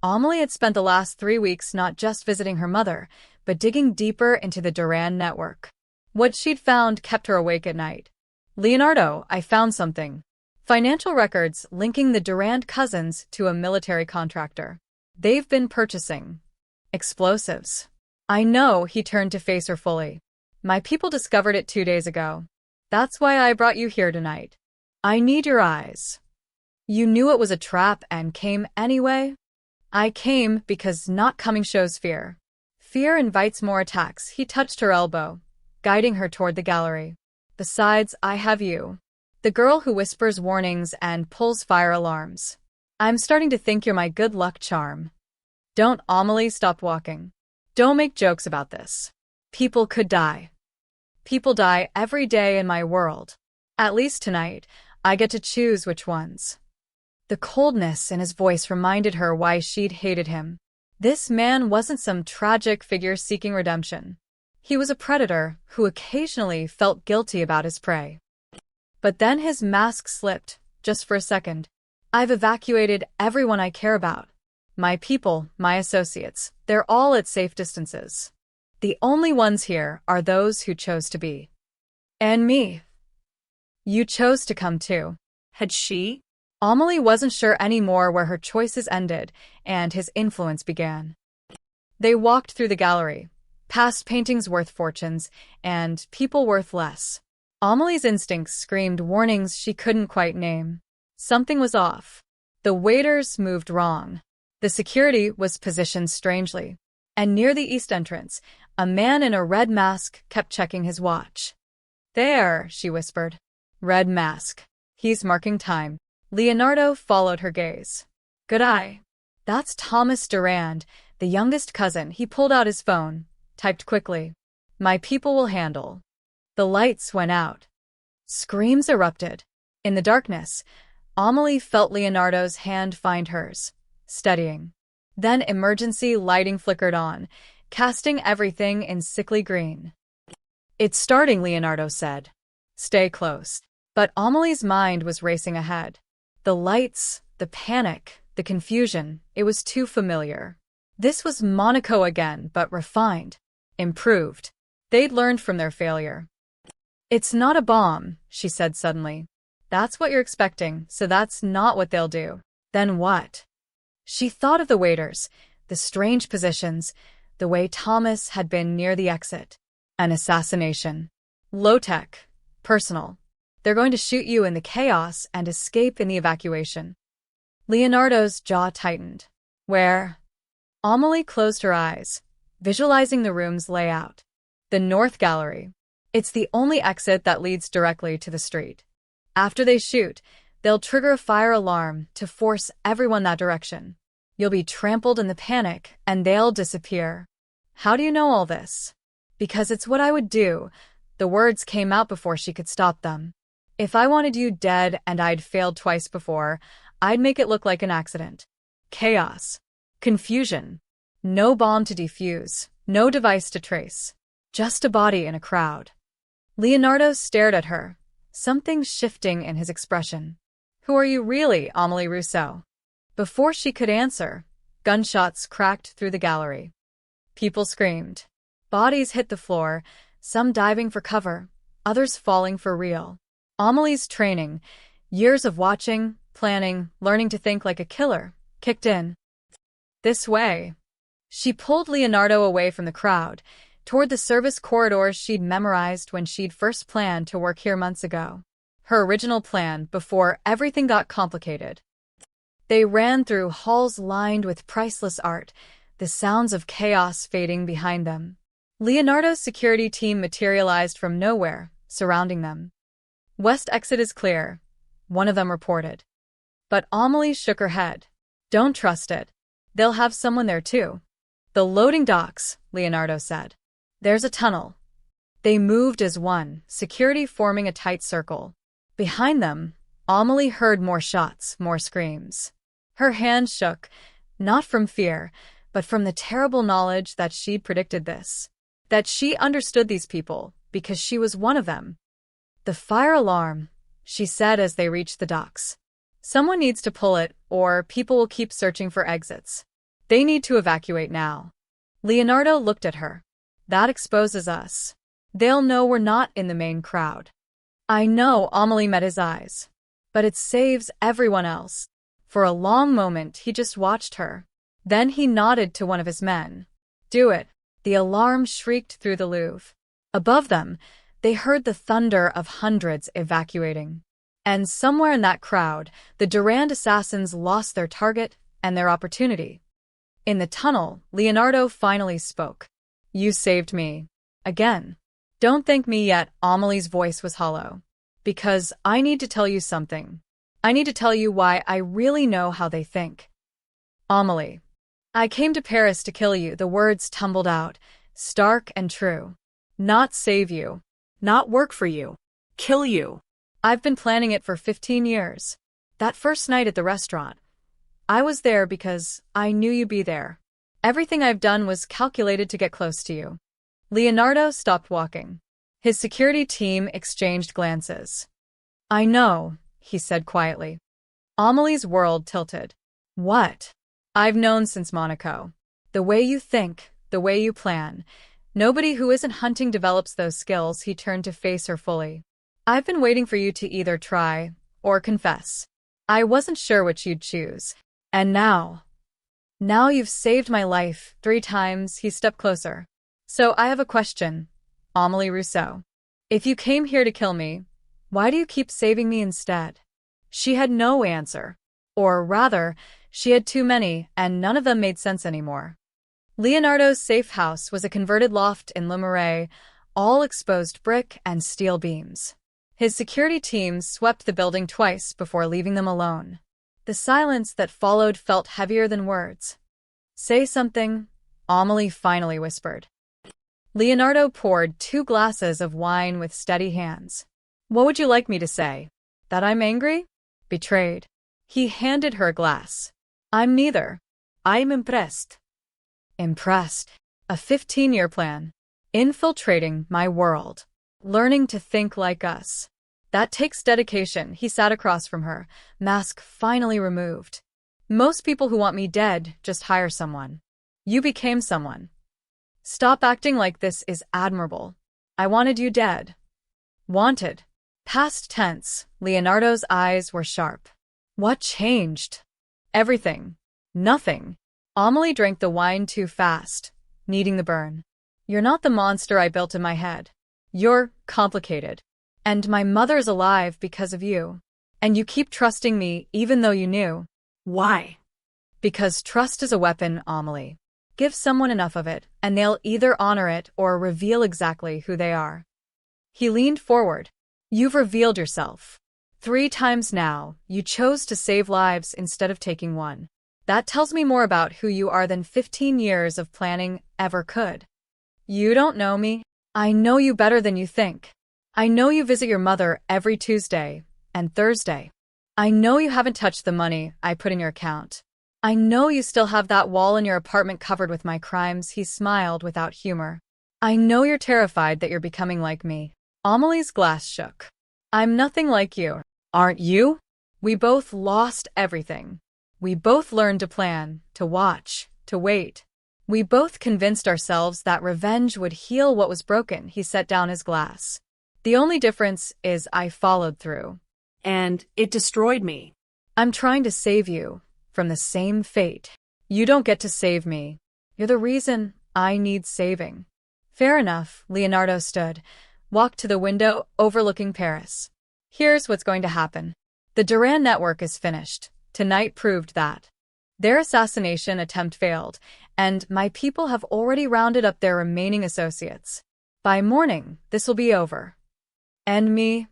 A: Amelie had spent the last 3 weeks not just visiting her mother, but digging deeper into the Durand network. What she'd found kept her awake at night. "Leonardo, I found something. Financial records linking the Durand cousins to a military contractor. They've been purchasing explosives." "I know," he turned to face her fully. "My people discovered it 2 days ago. That's why I brought you here tonight. I need your eyes." "You knew it was a trap and came anyway?" "I came because not coming shows fear. Fear invites more attacks." He touched her elbow, guiding her toward the gallery. "Besides, I have you. The girl who whispers warnings and pulls fire alarms. I'm starting to think you're my good luck charm." "Don't." Amelie stopped walking. "Don't make jokes about this. People could die. People die every day in my world. At least tonight, I get to choose which ones." The coldness in his voice reminded her why she'd hated him. This man wasn't some tragic figure seeking redemption. He was a predator who occasionally felt guilty about his prey. But then his mask slipped, just for a second. "I've evacuated everyone I care about. My people, my associates, they're all at safe distances. The only ones here are those who chose to be. And me. You chose to come too."
B: Had she?
A: Amelie wasn't sure anymore where her choices ended and his influence began. They walked through the gallery, past paintings worth fortunes and people worth less. Amelie's instincts screamed warnings she couldn't quite name. Something was off. The waiters moved wrong. The security was positioned strangely. And near the east entrance, a man in a red mask kept checking his watch. "There," she whispered. "Red mask. He's marking time." Leonardo followed her gaze. "Good eye. That's Thomas Durand, the youngest cousin." He pulled out his phone, typed quickly. "My people will handle." The lights went out. Screams erupted. In the darkness, Amelie felt Leonardo's hand find hers, steadying. Then emergency lighting flickered on, casting everything in sickly green. "It's starting," Leonardo said. "Stay close." But Amelie's mind was racing ahead. The lights, the panic, the confusion, it was too familiar. This was Monaco again, but refined, improved. They'd learned from their failure. "It's not a bomb," she said suddenly. "That's what you're expecting, so that's not what they'll do." "Then what?" She thought of the waiters, the strange positions, the way Thomas had been near the exit. An assassination. Low-tech, personal. They're going to shoot you in the chaos and escape in the evacuation. Leonardo's jaw tightened. Where? Amelie closed her eyes, visualizing the room's layout. The North Gallery. It's the only exit that leads directly to the street. After they shoot, they'll trigger a fire alarm to force everyone that direction. You'll be trampled in the panic, and they'll disappear. How do you know all this? Because it's what I would do. The words came out before she could stop them. If I wanted you dead and I'd failed twice before, I'd make it look like an accident. Chaos. Confusion. No bomb to defuse, no device to trace. Just a body in a crowd. Leonardo stared at her, something shifting in his expression. Who are you really, Amélie Rousseau? Before she could answer, gunshots cracked through the gallery. People screamed. Bodies hit the floor, some diving for cover, others falling for real. Amélie's training, years of watching, planning, learning to think like a killer, kicked in. This way. She pulled Leonardo away from the crowd, toward the service corridors she'd memorized when she'd first planned to work here months ago. Her original plan before everything got complicated. They ran through halls lined with priceless art, the sounds of chaos fading behind them. Leonardo's security team materialized from nowhere, surrounding them. West exit is clear, one of them reported. But Amélie shook her head. Don't trust it. They'll have someone there too. The loading docks, Leonardo said. There's a tunnel. They moved as one, security forming a tight circle. Behind them, Amélie heard more shots, more screams. Her hand shook, not from fear, but from the terrible knowledge that she'd predicted this. That she understood these people, because she was one of them. The fire alarm, she said as they reached the docks. Someone needs to pull it, or people will keep searching for exits. They need to evacuate now. Leonardo looked at her. That exposes us. They'll know we're not in the main crowd. I know, Amélie met his eyes. But it saves everyone else. For a long moment he just watched her. Then he nodded to one of his men. Do it. The alarm shrieked through the Louvre. Above them, they heard the thunder of hundreds evacuating. And somewhere in that crowd, the Durand assassins lost their target and their opportunity. In the tunnel, Leonardo finally spoke. You saved me. Again. Don't thank me yet, Amélie's voice was hollow. Because I need to tell you something. I need to tell you why I really know how they think. Amélie. I came to Paris to kill you, the words tumbled out, stark and true. Not save you.
B: Not work for you. Kill you.
A: I've been planning it for 15 years. That first night at the restaurant. I was there because I knew you'd be there. Everything I've done was calculated to get close to you. Leonardo stopped walking. His security team exchanged glances. I know, he said quietly. Amélie's world tilted. What? I've known since Monaco. The way you think, the way you plan. Nobody who isn't hunting develops those skills. He turned to face her fully. I've been waiting for you to either try or confess. I wasn't sure which you'd choose. And now you've saved my life 3 times. He stepped closer. So I have a question, Amélie Rousseau. If you came here to kill me, why do you keep saving me instead? She had no answer. Or rather, she had too many, and none of them made sense anymore. Leonardo's safe house was a converted loft in Le Marais, all exposed brick and steel beams. His security team swept the building twice before leaving them alone. The silence that followed felt heavier than words. Say something, Amélie finally whispered. Leonardo poured 2 glasses of wine with steady hands. What would you like me to say? That I'm angry? Betrayed? He handed her a glass. I'm neither. I'm impressed. Impressed. A 15-year plan. Infiltrating my world. Learning to think like us. That takes dedication. He sat across from her, mask finally removed. Most people who want me dead just hire someone. You became someone. Stop acting like this is admirable. I wanted you dead. Wanted. Past tense. Leonardo's eyes were sharp. What changed? Everything. Nothing. Amélie drank the wine too fast, needing the burn. You're not the monster I built in my head. You're complicated. And my mother's alive because of you. And you keep trusting me even though you knew.
B: Why?
A: Because trust is a weapon, Amelie. Give someone enough of it, and they'll either honor it or reveal exactly who they are. He leaned forward. You've revealed yourself. 3 times now, you chose to save lives instead of taking one. That tells me more about who you are than 15 years of planning ever could. You don't know me. I know you better than you think. I know you visit your mother every Tuesday and Thursday. I know you haven't touched the money I put in your account. I know you still have that wall in your apartment covered with my crimes. He smiled without humor. I know you're terrified that you're becoming like me. Amelie's glass shook. I'm nothing like you. Aren't you? We both lost everything. We both learned to plan, to watch, to wait. We both convinced ourselves that revenge would heal what was broken. He set down his glass. The only difference is I followed through.
B: And it destroyed me.
A: I'm trying to save you from the same fate. You don't get to save me. You're the reason I need saving. Fair enough. Leonardo stood, walked to the window overlooking Paris. Here's what's going to happen. The Duran network is finished. Tonight proved that. Their assassination attempt failed, and my people have already rounded up their remaining associates. By morning, this will be over. And me?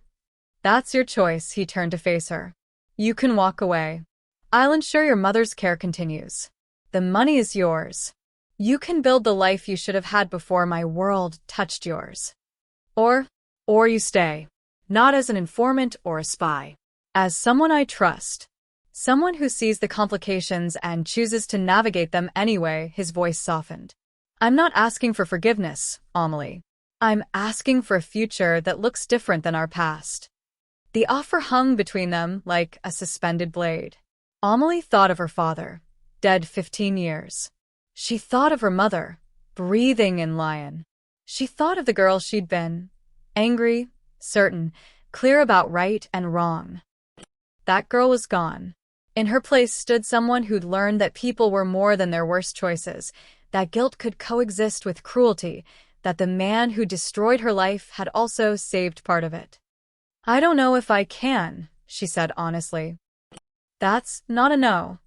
A: That's your choice. He turned to face her. You can walk away. I'll ensure your mother's care continues. The money is yours. You can build the life you should have had before my world touched yours. Or you stay. Not as an informant or a spy. As someone I trust. Someone who sees the complications and chooses to navigate them anyway. His voice softened. I'm not asking for forgiveness, Amelie. I'm asking for a future that looks different than our past. The offer hung between them like a suspended blade. Amelie thought of her father, dead 15 years. She thought of her mother, breathing in lion. She thought of the girl she'd been, angry, certain, clear about right and wrong. That girl was gone. In her place stood someone who'd learned that people were more than their worst choices, that guilt could coexist with cruelty, that the man who destroyed her life had also saved part of it. I don't know if I can, she said honestly. That's not a no.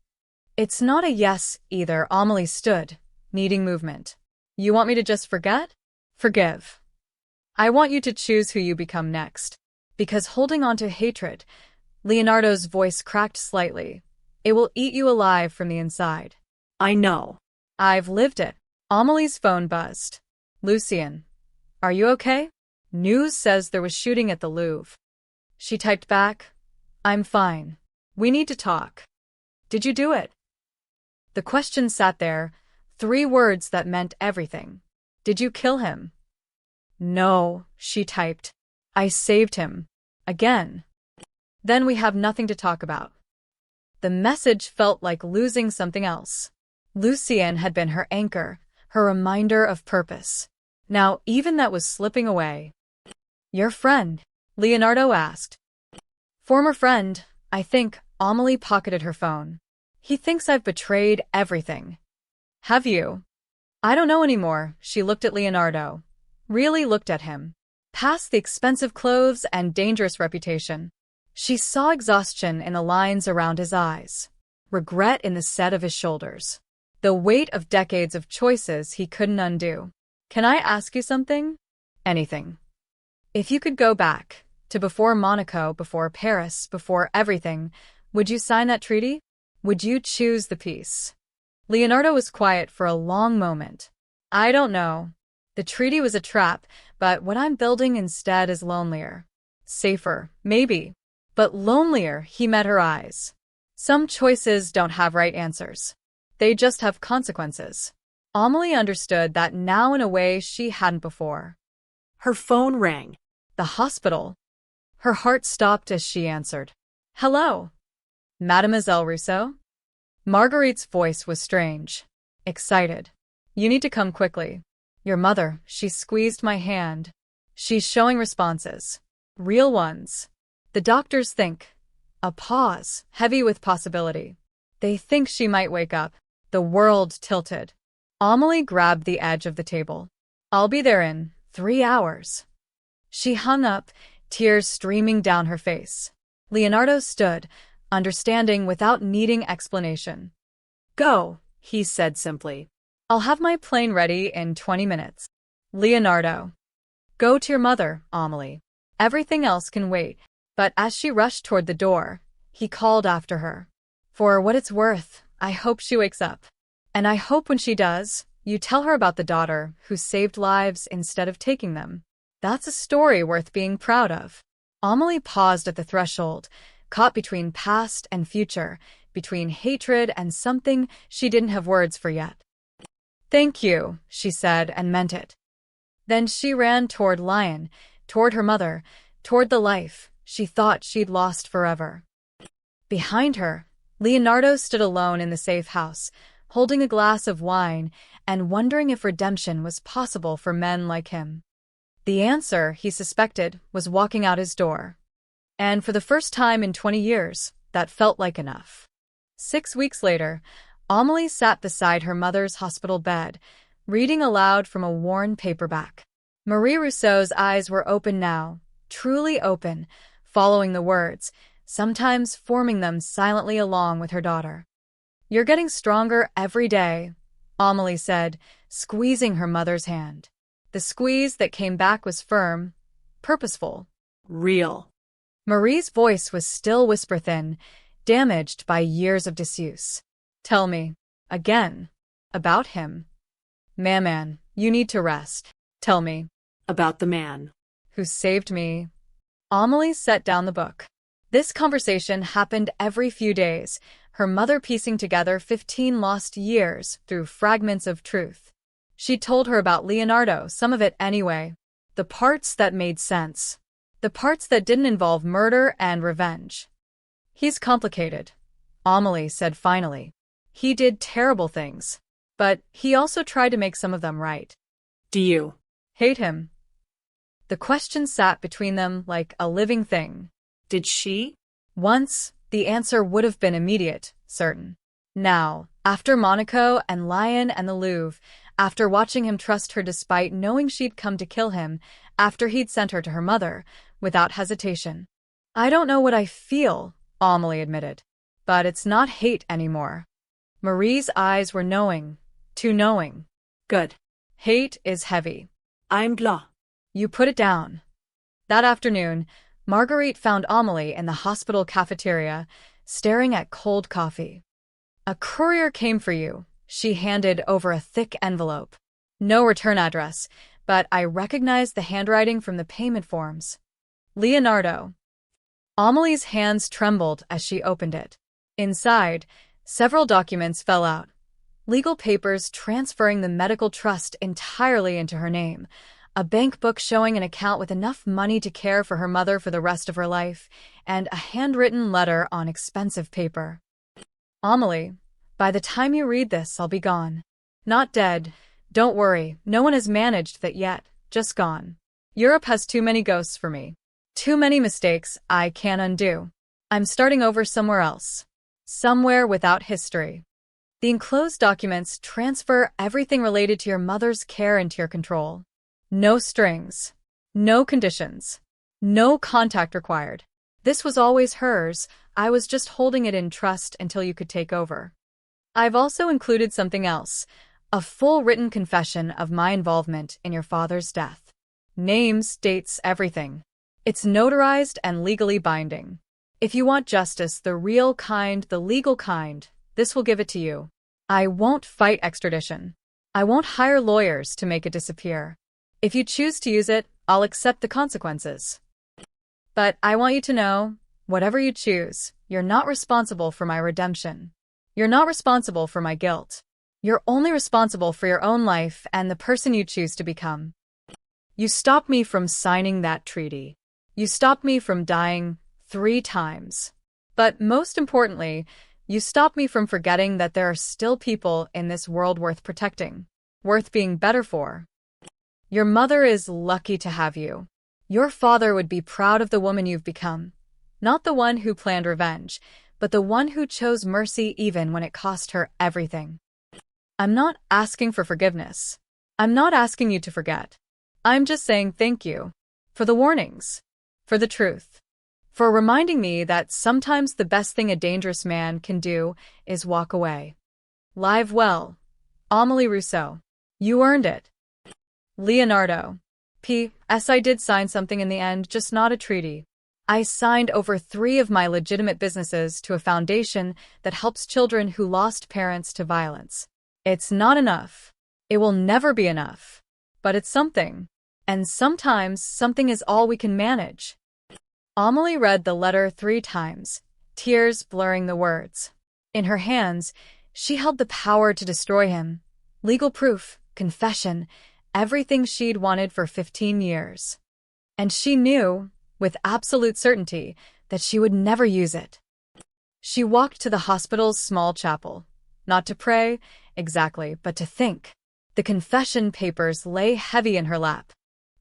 A: It's not a yes either. Amelie stood, needing movement. You want me to just forget? Forgive. I want you to choose who you become next. Because holding on to hatred, Leonardo's voice cracked slightly. It will eat you alive from the inside.
B: I know.
A: I've lived it. Amelie's phone buzzed. Lucien, are you okay? News says there was shooting at the Louvre. She typed back, I'm fine. We need to talk. Did you do it? The question sat there, 3 words that meant everything. Did you kill him? No, she typed. I saved him. Again. Then we have nothing to talk about. The message felt like losing something else. Lucien had been her anchor, her reminder of purpose. Now even that was slipping away. Your friend? Leonardo asked. Former friend, I think. Amelie pocketed her phone. He thinks I've betrayed everything. Have you? I don't know anymore. She looked at Leonardo. Really looked at him. Past the expensive clothes and dangerous reputation. She saw exhaustion in the lines around his eyes. Regret in the set of his shoulders. The weight of decades of choices he couldn't undo. Can I ask you something? Anything. If you could go back to before Monaco, before Paris, before everything, would you sign that treaty? Would you choose the peace? Leonardo was quiet for a long moment. I don't know. The treaty was a trap, but what I'm building instead is lonelier. Safer, maybe. But lonelier. He met her eyes. Some choices don't have right answers. They just have consequences. Amelie understood that now in a way she hadn't before.
B: Her phone rang.
A: The hospital. Her heart stopped as she answered. Hello. Mademoiselle Rousseau? Marguerite's voice was strange. Excited. You need to come quickly. Your mother, she squeezed my hand. She's showing responses. Real ones. The doctors think. A pause, heavy with possibility. They think she might wake up. The world tilted. Amelie grabbed the edge of the table. I'll be there in 3 hours. She hung up, tears streaming down her face. Leonardo stood, understanding without needing explanation.
B: Go, he said simply.
A: I'll have my plane ready in 20 minutes. Leonardo. Go to your mother, Amelie. Everything else can wait. But as she rushed toward the door, he called after her. For what it's worth, I hope she wakes up. And I hope when she does, you tell her about the daughter who saved lives instead of taking them. That's a story worth being proud of. Amelie paused at the threshold, caught between past and future, between hatred and something she didn't have words for yet. Thank you, she said, and meant it. Then she ran toward Lion, toward her mother, toward the life she thought she'd lost forever. Behind her, Leonardo stood alone in the safe house, holding a glass of wine and wondering if redemption was possible for men like him. The answer, he suspected, was walking out his door. And for the first time in 20 years, that felt like enough. 6 weeks later, Amelie sat beside her mother's hospital bed, reading aloud from a worn paperback. Marie Rousseau's eyes were open now, truly open, following the words, sometimes forming them silently along with her daughter. You're getting stronger every day, Amelie said, squeezing her mother's hand. The squeeze that came back was firm, purposeful.
B: Real.
A: Marie's voice was still whisper-thin, damaged by years of disuse. Tell me, again, about him. Man, you need to rest. Tell me.
B: About the man.
A: Who saved me. Amelie set down the book. This conversation happened every few days, her mother piecing together 15 lost years through fragments of truth. She told her about Leonardo, some of it anyway. The parts that made sense. The parts that didn't involve murder and revenge. He's complicated, Amelie said finally. He did terrible things, but he also tried to make some of them right.
B: Do you
A: hate him? The question sat between them like a living thing.
B: Did she?
A: Once, the answer would have been immediate, certain. Now, after Monaco and Lion and the Louvre, after watching him trust her despite knowing she'd come to kill him, after he'd sent her to her mother, without hesitation. I don't know what I feel, Amelie admitted. But it's not hate anymore. Marie's eyes were knowing, too knowing.
B: Good.
A: Hate is heavy.
B: I'm blah.
A: You put it down. That afternoon, Marguerite found Amelie in the hospital cafeteria, staring at cold coffee. A courier came for you, she handed over a thick envelope. No return address, but I recognized the handwriting from the payment forms. Leonardo. Amelie's hands trembled as she opened it. Inside, several documents fell out. Legal papers transferring the medical trust entirely into her name, a bank book showing an account with enough money to care for her mother for the rest of her life, and a handwritten letter on expensive paper. Amelie, by the time you read this, I'll be gone. Not dead. Don't worry, no one has managed that yet, just gone. Europe has too many ghosts for me. Too many mistakes I can't undo. I'm starting over somewhere else. Somewhere without history. The enclosed documents transfer everything related to your mother's care into your control. No strings. No conditions. No contact required. This was always hers, I was just holding it in trust until you could take over. I've also included something else, a full written confession of my involvement in your father's death. Names, dates, everything. It's notarized and legally binding. If you want justice, the real kind, the legal kind, this will give it to you. I won't fight extradition. I won't hire lawyers to make it disappear. If you choose to use it, I'll accept the consequences. But I want you to know, whatever you choose, you're not responsible for my redemption. You're not responsible for my guilt. You're only responsible for your own life and the person you choose to become. You stopped me from signing that treaty. You stopped me from dying 3 times. But most importantly, you stopped me from forgetting that there are still people in this world worth protecting, worth being better for. Your mother is lucky to have you. Your father would be proud of the woman you've become. Not the one who planned revenge, but the one who chose mercy even when it cost her everything. I'm not asking for forgiveness. I'm not asking you to forget. I'm just saying thank you. For the warnings. For the truth. for reminding me that sometimes the best thing a dangerous man can do is walk away. Live well. Amélie Rousseau. You earned it. Leonardo. P.S. I did sign something in the end, just not a treaty. I signed over 3 of my legitimate businesses to a foundation that helps children who lost parents to violence. It's not enough. It will never be enough. But it's something. And sometimes something is all we can manage. Amélie read the letter 3 times, tears blurring the words. In her hands, she held the power to destroy him. Legal proof, confession, everything she'd wanted for 15 years. And she knew, with absolute certainty, that she would never use it. She walked to the hospital's small chapel, not to pray, exactly, but to think. The confession papers lay heavy in her lap.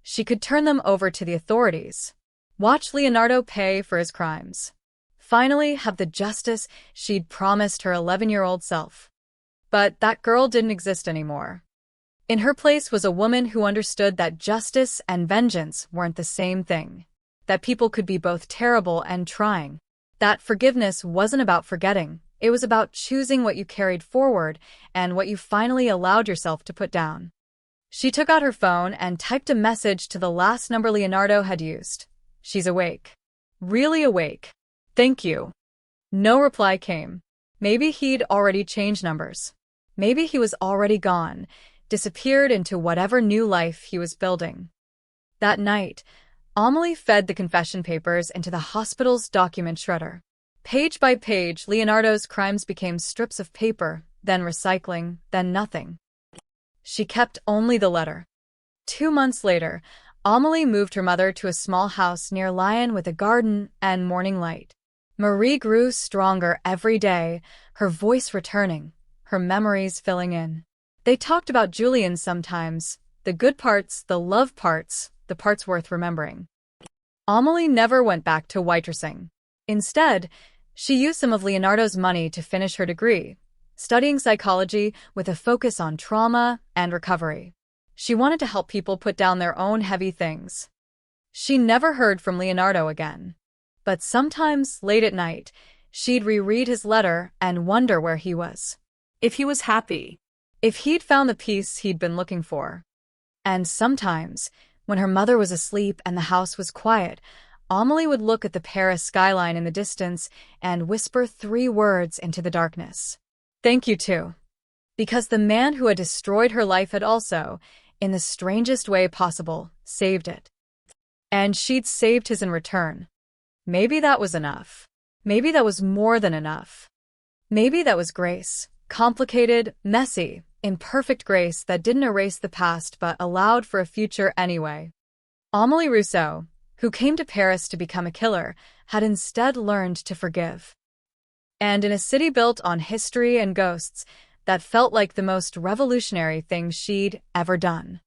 A: She could turn them over to the authorities. Watch Leonardo pay for his crimes. Finally have the justice she'd promised her 11-year-old self. But that girl didn't exist anymore. In her place was a woman who understood that justice and vengeance weren't the same thing. That people could be both terrible and trying. That forgiveness wasn't about forgetting. It was about choosing what you carried forward and what you finally allowed yourself to put down. She took out her phone and typed a message to the last number Leonardo had used. She's awake. Really awake. Thank you. No reply came. Maybe he'd already changed numbers. Maybe he was already gone, disappeared into whatever new life he was building. That night, Amélie fed the confession papers into the hospital's document shredder. Page by page, Leonardo's crimes became strips of paper, then recycling, then nothing. She kept only the letter. 2 months later, Amélie moved her mother to a small house near Lyon with a garden and morning light. Marie grew stronger every day, her voice returning, her memories filling in. They talked about Julian sometimes, the good parts, the love parts, the parts worth remembering. Amélie never went back to waitressing. Instead, she used some of Leonardo's money to finish her degree, studying psychology with a focus on trauma and recovery. She wanted to help people put down their own heavy things. She never heard from Leonardo again. But sometimes, late at night, she'd reread his letter and wonder where he was.
B: If he was happy.
A: If he'd found the peace he'd been looking for. And sometimes, when her mother was asleep and the house was quiet, Amélie would look at the Paris skyline in the distance and whisper 3 words into the darkness. Thank you too. Because the man who had destroyed her life had also, in the strangest way possible, saved it. And she'd saved his in return. Maybe that was enough. Maybe that was more than enough. Maybe that was grace. Complicated, messy, imperfect grace that didn't erase the past but allowed for a future anyway. Amélie Rousseau, who came to Paris to become a killer, had instead learned to forgive. And in a city built on history and ghosts, that felt like the most revolutionary thing she'd ever done.